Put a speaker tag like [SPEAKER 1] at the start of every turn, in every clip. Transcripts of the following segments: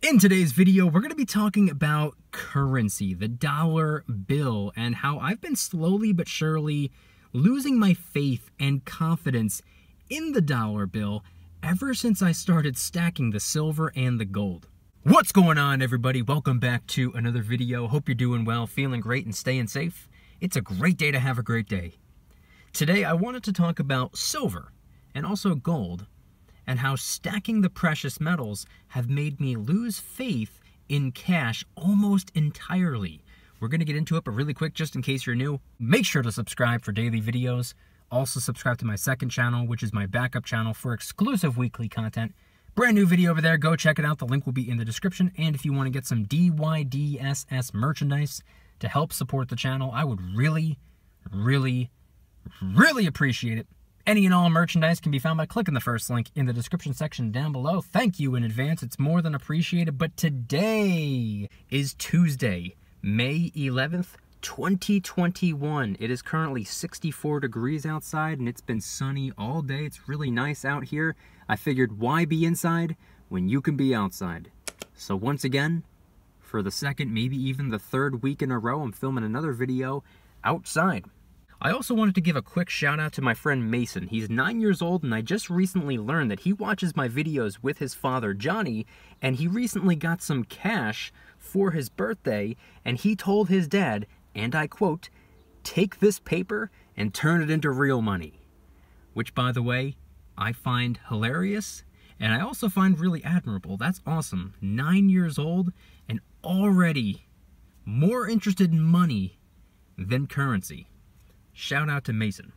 [SPEAKER 1] In today's video, we're going to be talking about currency, the dollar bill, and how I've been slowly but surely losing my faith and confidence in the dollar bill ever since I started stacking the silver and the gold. What's going on, everybody? Welcome back to another video. Hope you're doing well, feeling great, and staying safe. It's a great day to have a great day. Today, I wanted to talk about silver and also gold, and how stacking the precious metals have made me lose faith in cash almost entirely. We're going to get into it, but really quick, just in case you're new, make sure to subscribe for daily videos. Also subscribe to my second channel, which is my backup channel for exclusive weekly content. Brand new video over there, go check it out. The link will be in the description. And if you want to get some DYDSS merchandise to help support the channel, I would really appreciate it. Any and all merchandise can be found by clicking the first link in the description section down below. Thank you in advance. It's more than appreciated. But today is Tuesday, May 11th, 2021. It is currently 64 degrees outside, and it's been sunny all day. It's really nice out here. I figured, why be inside when you can be outside? So once again, for the second, maybe even the third week in a row, I'm filming another video outside. I also wanted to give a quick shout out to my friend Mason. He's 9 years old, and I just recently learned that he watches my videos with his father, Johnny, and he recently got some cash for his birthday, and he told his dad, and I quote, "Take this paper and turn it into real money." Which, by the way, I find hilarious, and I also find really admirable. That's awesome. 9 years old, and already more interested in money than currency. Shout out to Mason.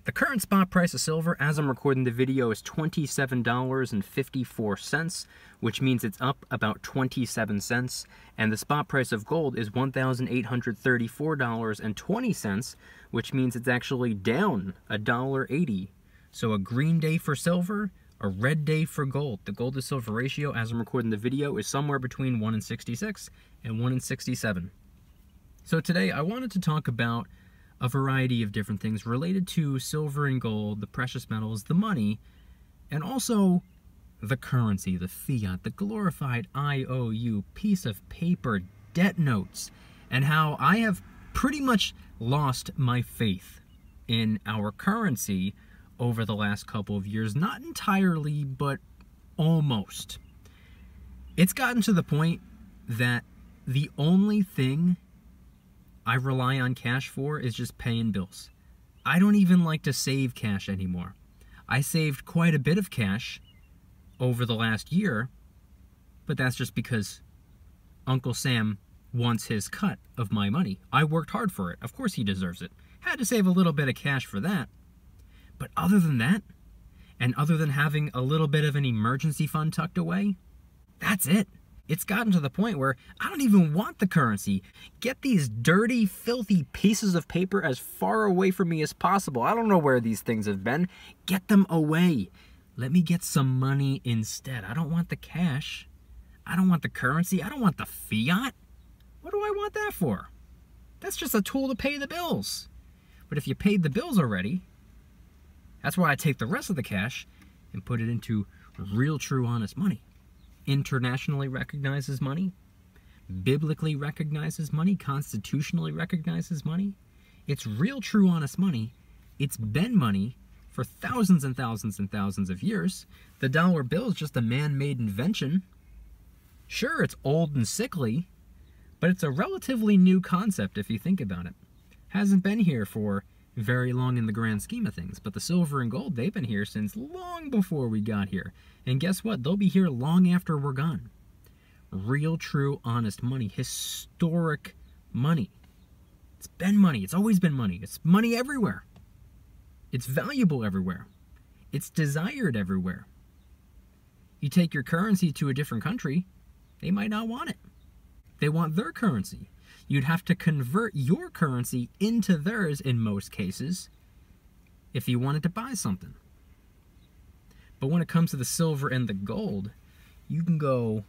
[SPEAKER 1] The current spot price of silver as I'm recording the video is $27.54, which means it's up about 27 cents. And the spot price of gold is $1,834.20, which means it's actually down $1.80. So a green day for silver, a red day for gold. The gold to silver ratio as I'm recording the video is somewhere between 1:66 and 1:67. So today I wanted to talk about a variety of different things related to silver and gold, the precious metals, the money, and also the currency, the fiat, the glorified IOU, piece of paper, debt notes, and how I have pretty much lost my faith in our currency over the last couple of years. Not entirely, but almost. It's gotten to the point that the only thing I rely on cash for is just paying bills. I don't even like to save cash anymore. I saved quite a bit of cash over the last year, but that's just because Uncle Sam wants his cut of my money. I worked hard for it. Of course he deserves it. Had to save a little bit of cash for that. But other than that, and other than having a little bit of an emergency fund tucked away, that's it. It's gotten to the point where I don't even want the currency. Get these dirty, filthy pieces of paper as far away from me as possible. I don't know where these things have been. Get them away. Let me get some money instead. I don't want the cash. I don't want the currency. I don't want the fiat. What do I want that for? That's just a tool to pay the bills. But if you paid the bills already, that's why I take the rest of the cash and put it into real, true, honest money. Internationally recognizes money, biblically recognizes money, constitutionally recognizes money. It's real, true, honest money. It's been money for thousands and thousands and thousands of years. The dollar bill is just a man-made invention. Sure, it's old and sickly, but it's a relatively new concept if you think about it. Hasn't been here for very long in the grand scheme of things, but the silver and gold, they've been here since long before we got here. And guess what? They'll be here long after we're gone. Real, true, honest money. Historic money. It's been money. It's always been money. It's money everywhere. It's valuable everywhere. It's desired everywhere. You take your currency to a different country, they might not want it. They want their currency. You'd have to convert your currency into theirs in most cases if you wanted to buy something. But when it comes to the silver and the gold, you can go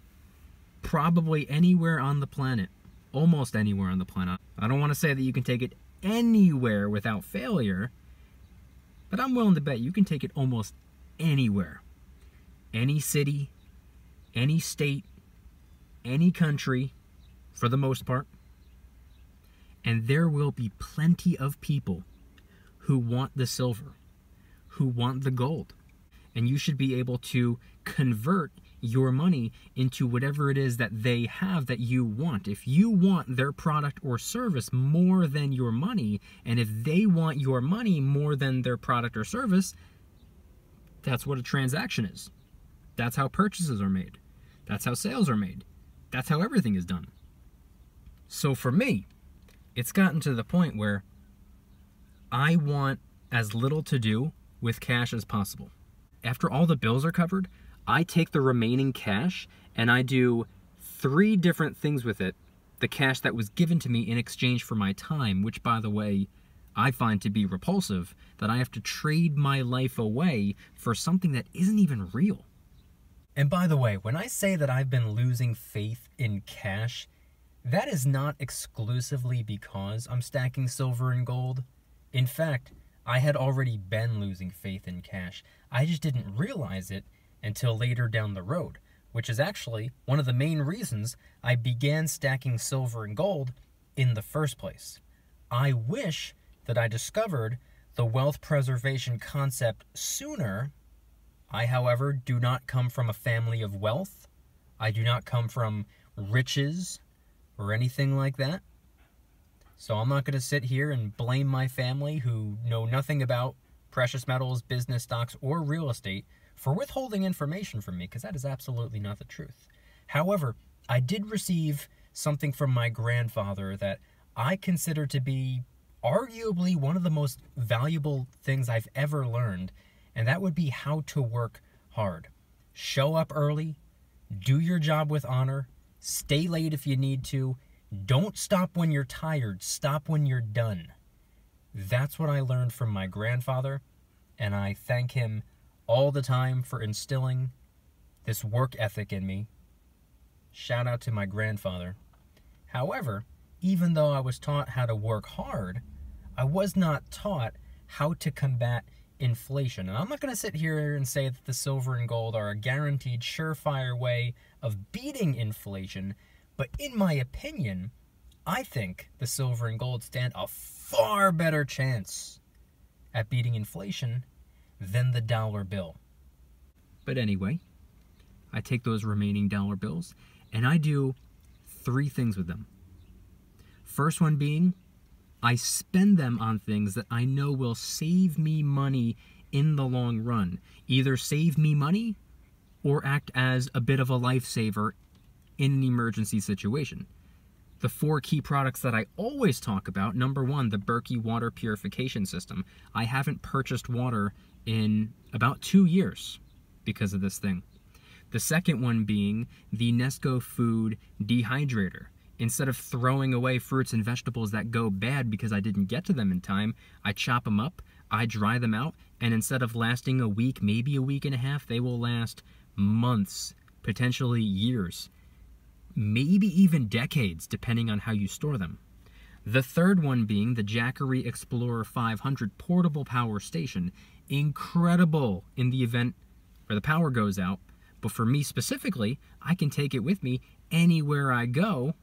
[SPEAKER 1] probably anywhere on the planet, almost anywhere on the planet. I don't want to say that you can take it anywhere without failure, but I'm willing to bet you can take it almost anywhere. Any city, any state, any country for the most part, and there will be plenty of people who want the silver, who want the gold. And you should be able to convert your money into whatever it is that they have that you want. If you want their product or service more than your money, and if they want your money more than their product or service, that's what a transaction is. That's how purchases are made. That's how sales are made. That's how everything is done. So for me, it's gotten to the point where I want as little to do with cash as possible. After all the bills are covered, I take the remaining cash and I do 3 different things with it. The cash that was given to me in exchange for my time, which, by the way, I find to be repulsive, that I have to trade my life away for something that isn't even real. And by the way, when I say that I've been losing faith in cash, that is not exclusively because I'm stacking silver and gold. In fact, I had already been losing faith in cash. I just didn't realize it until later down the road, which is actually one of the main reasons I began stacking silver and gold in the first place. I wish that I discovered the wealth preservation concept sooner. I, however, do not come from a family of wealth. I do not come from riches or anything like that. So I'm not going to sit here and blame my family, who know nothing about precious metals, business, stocks, or real estate, for withholding information from me, because that is absolutely not the truth. However, I did receive something from my grandfather that I consider to be arguably one of the most valuable things I've ever learned, and that would be how to work hard. Show up early, do your job with honor, stay late if you need to, don't stop when you're tired, stop when you're done. That's what I learned from my grandfather, and I thank him all the time for instilling this work ethic in me. Shout out to my grandfather. However, even though I was taught how to work hard, I was not taught how to combat inflation. And I'm not going to sit here and say that the silver and gold are a guaranteed surefire way of beating inflation, but in my opinion, I think the silver and gold stand a far better chance at beating inflation than the dollar bill. But anyway, I take those remaining dollar bills and I do 3 things with them. First one being, I spend them on things that I know will save me money in the long run. Either save me money or act as a bit of a lifesaver in an emergency situation. The 4 key products that I always talk about: number 1, the Berkey water purification system. I haven't purchased water in about 2 years because of this thing. The second one being the Nesco Food dehydrator. Instead of throwing away fruits and vegetables that go bad because I didn't get to them in time, I chop them up, I dry them out, and instead of lasting a week, maybe a week and a half, they will last months, potentially years, maybe even decades, depending on how you store them. The third one being the Jackery Explorer 500 portable power station. Incredible in the event where the power goes out, but for me specifically, I can take it with me anywhere I go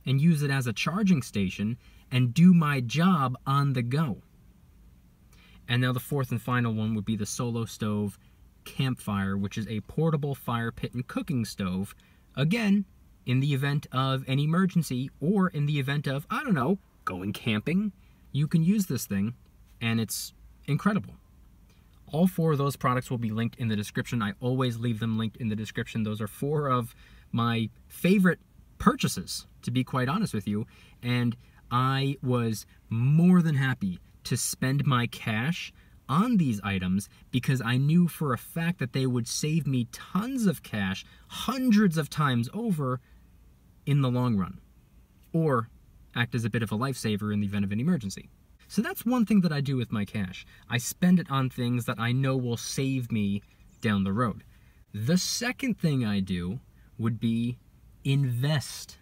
[SPEAKER 1] and use it as a charging station and do my job on the go. And now the fourth and final one would be the Solo Stove Campfire, which is a portable fire pit and cooking stove. Again, in the event of an emergency or in the event of, I don't know, going camping, you can use this thing and it's incredible. All 4 of those products will be linked in the description. I always leave them linked in the description. Those are 4 of my favorite purchases, to be quite honest with you. And I was more than happy to spend my cash on these items because I knew for a fact that they would save me tons of cash, hundreds of times over, in the long run, or act as a bit of a lifesaver in the event of an emergency. So that's one thing that I do with my cash. I spend it on things that I know will save me down the road. The second thing I do would be invest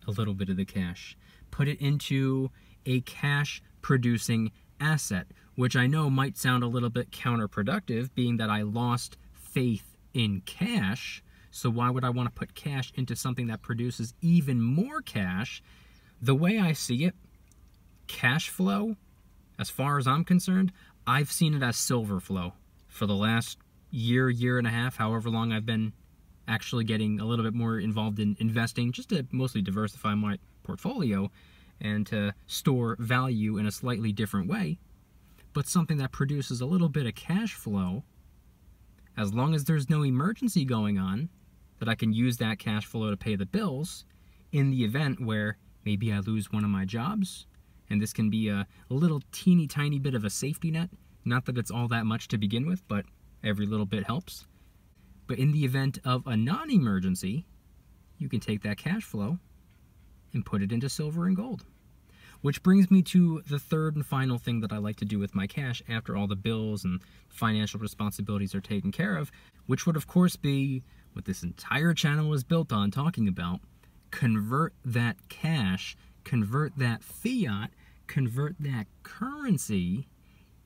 [SPEAKER 1] a little bit of the cash. Put it into a cash-producing asset, which I know might sound a little bit counterproductive, being that I lost faith in cash. So why would I want to put cash into something that produces even more cash? The way I see it, cash flow, as far as I'm concerned, I've seen it as silver flow for the last year, year and a half, however long I've been actually getting a little bit more involved in investing, just to mostly diversify my portfolio and to store value in a slightly different way. But something that produces a little bit of cash flow, as long as there's no emergency going on, that I can use that cash flow to pay the bills in the event where maybe I lose one of my jobs. And this can be a little teeny tiny bit of a safety net. Not that it's all that much to begin with, but every little bit helps. But in the event of a non-emergency, you can take that cash flow and put it into silver and gold. Which brings me to the third and final thing that I like to do with my cash after all the bills and financial responsibilities are taken care of, which would of course be what this entire channel is built on talking about. Convert that cash, convert that fiat, convert that currency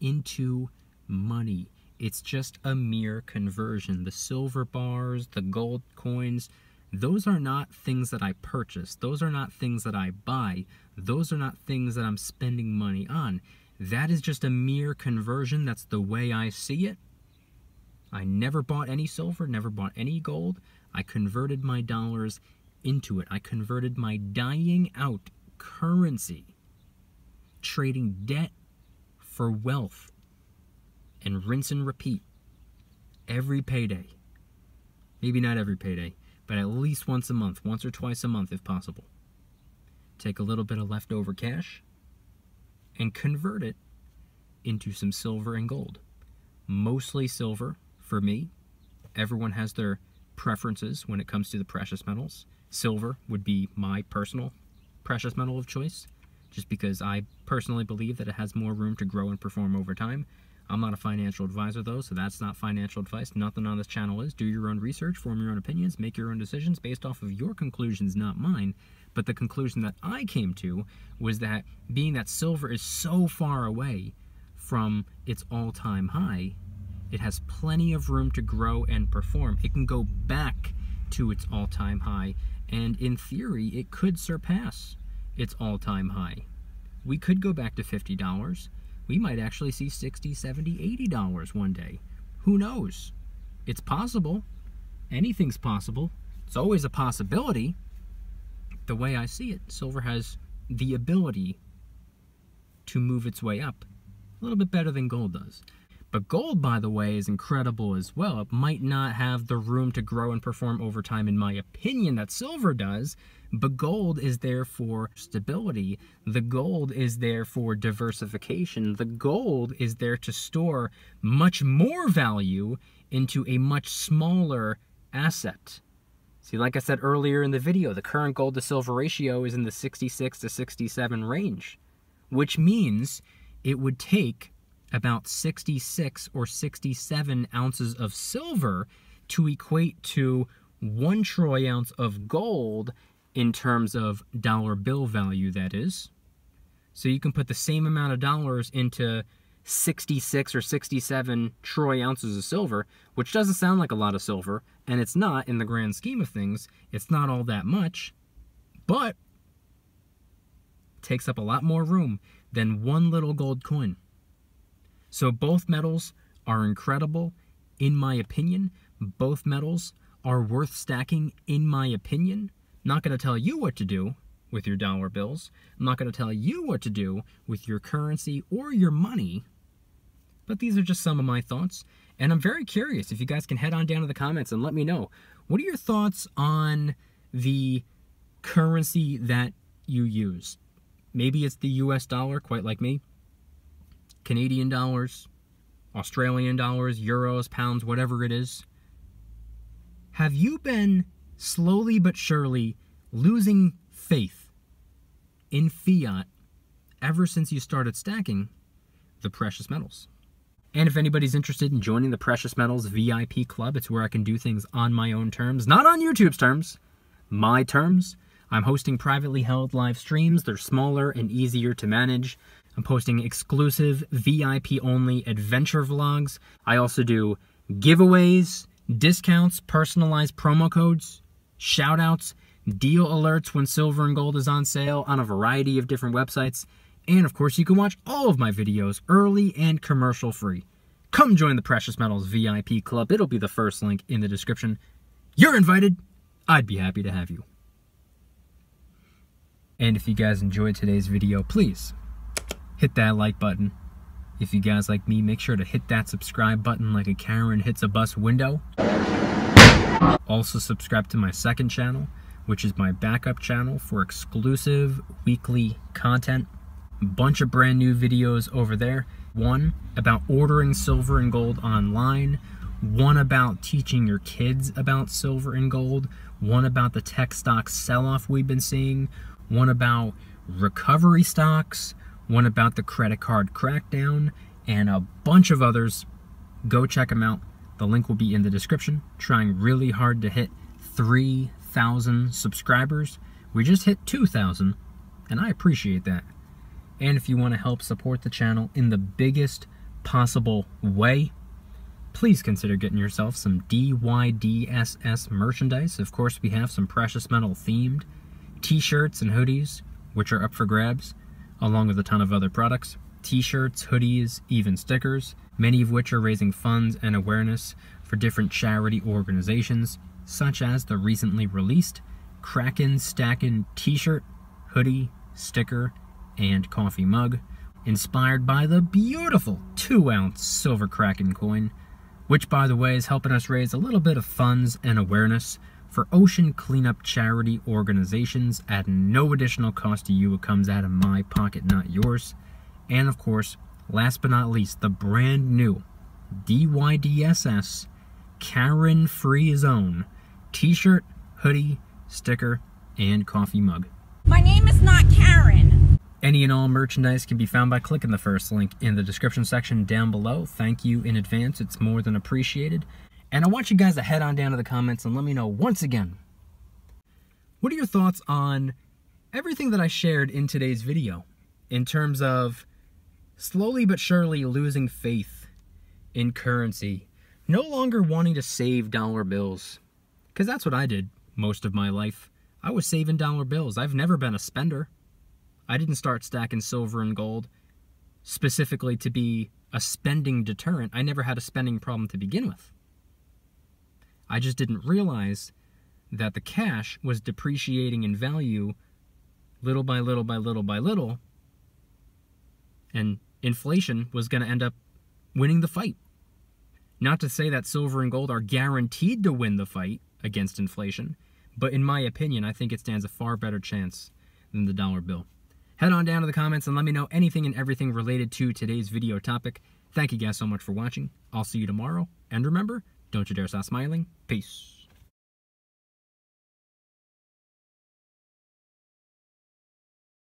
[SPEAKER 1] into money. It's just a mere conversion. The silver bars, the gold coins, those are not things that I purchase. Those are not things that I buy. Those are not things that I'm spending money on. That is just a mere conversion. That's the way I see it. I never bought any silver, never bought any gold. I converted my dollars into it. I converted my dying out currency, trading debt for wealth, and rinse and repeat every payday. Maybe not every payday, but at least once a month, once or twice a month if possible. Take a little bit of leftover cash and convert it into some silver and gold. Mostly silver for me. Everyone has their preferences when it comes to the precious metals. Silver would be my personal precious metal of choice, just because I personally believe that it has more room to grow and perform over time. I'm not a financial advisor though, so that's not financial advice. Nothing on this channel is. Do your own research, form your own opinions, make your own decisions based off of your conclusions, not mine. But the conclusion that I came to was that being that silver is so far away from its all-time high, it has plenty of room to grow and perform. It can go back to its all-time high, and in theory, it could surpass its all-time high. We could go back to $50. We might actually see $60, $70, $80 one day. Who knows? It's possible. Anything's possible. It's always a possibility. The way I see it, silver has the ability to move its way up a little bit better than gold does. But gold, by the way, is incredible as well. It might not have the room to grow and perform over time, in my opinion, that silver does, but gold is there for stability. The gold is there for diversification. The gold is there to store much more value into a much smaller asset. See, like I said earlier in the video, the current gold to silver ratio is in the 66 to 67 range, which means it would take about 66 or 67 ounces of silver to equate to 1 troy ounce of gold in terms of dollar bill value, that is. So you can put the same amount of dollars into 66 or 67 troy ounces of silver, which doesn't sound like a lot of silver, and it's not in the grand scheme of things. It's not all that much, but it takes up a lot more room than one little gold coin. So both metals are incredible, in my opinion. Both metals are worth stacking, in my opinion. I'm not going to tell you what to do with your dollar bills. I'm not going to tell you what to do with your currency or your money. But these are just some of my thoughts. And I'm very curious if you guys can head on down to the comments and let me know. What are your thoughts on the currency that you use? Maybe it's the US dollar, quite like me. Canadian dollars, Australian dollars, euros, pounds, whatever it is. Have you been slowly but surely losing faith in fiat ever since you started stacking the precious metals? And if anybody's interested in joining the Precious Metals VIP Club, it's where I can do things on my own terms, not on YouTube's terms, my terms. I'm hosting privately held live streams. They're smaller and easier to manage. I'm posting exclusive VIP-only adventure vlogs. I also do giveaways, discounts, personalized promo codes, shout-outs, deal alerts when silver and gold is on sale on a variety of different websites, and of course you can watch all of my videos early and commercial-free. Come join the Precious Metals VIP Club. It'll be the first link in the description. You're invited. I'd be happy to have you. And if you guys enjoyed today's video, please hit that like button. If you guys like me, make sure to hit that subscribe button like a Karen hits a bus window. Also subscribe to my second channel, which is my backup channel for exclusive weekly content. A bunch of brand new videos over there. One about ordering silver and gold online, one about teaching your kids about silver and gold, one about the tech stock sell-off we've been seeing, one about recovery stocks, one about the credit card crackdown, and a bunch of others. Go check them out. The link will be in the description. Trying really hard to hit 3,000 subscribers. We just hit 2,000, and I appreciate that. And if you want to help support the channel in the biggest possible way, please consider getting yourself some DYDSS merchandise. Of course, we have some precious metal themed t-shirts and hoodies, which are up for grabs, along with a ton of other products. T-shirts, hoodies, even stickers, many of which are raising funds and awareness for different charity organizations, such as the recently released Kraken Stackin' t-shirt, hoodie, sticker, and coffee mug, inspired by the beautiful 2-ounce silver Kraken coin, which by the way is helping us raise a little bit of funds and awareness for ocean cleanup charity organizations at no additional cost to you. It comes out of my pocket, not yours. And of course, last but not least, the brand new DYDSS Karen Free Zone t-shirt, hoodie, sticker, and coffee mug.
[SPEAKER 2] My name is not Karen.
[SPEAKER 1] Any and all merchandise can be found by clicking the first link in the description section down below. Thank you in advance. It's more than appreciated. And I want you guys to head on down to the comments and let me know once again, what are your thoughts on everything that I shared in today's video in terms of slowly but surely losing faith in currency, no longer wanting to save dollar bills, because that's what I did most of my life. I was saving dollar bills. I've never been a spender. I didn't start stacking silver and gold specifically to be a spending deterrent. I never had a spending problem to begin with. I just didn't realize that the cash was depreciating in value little by little by little by little, and inflation was going to end up winning the fight. Not to say that silver and gold are guaranteed to win the fight against inflation, but in my opinion, I think it stands a far better chance than the dollar bill. Head on down to the comments and let me know anything and everything related to today's video topic. Thank you guys so much for watching. I'll see you tomorrow. And remember, don't you dare stop smiling. Peace.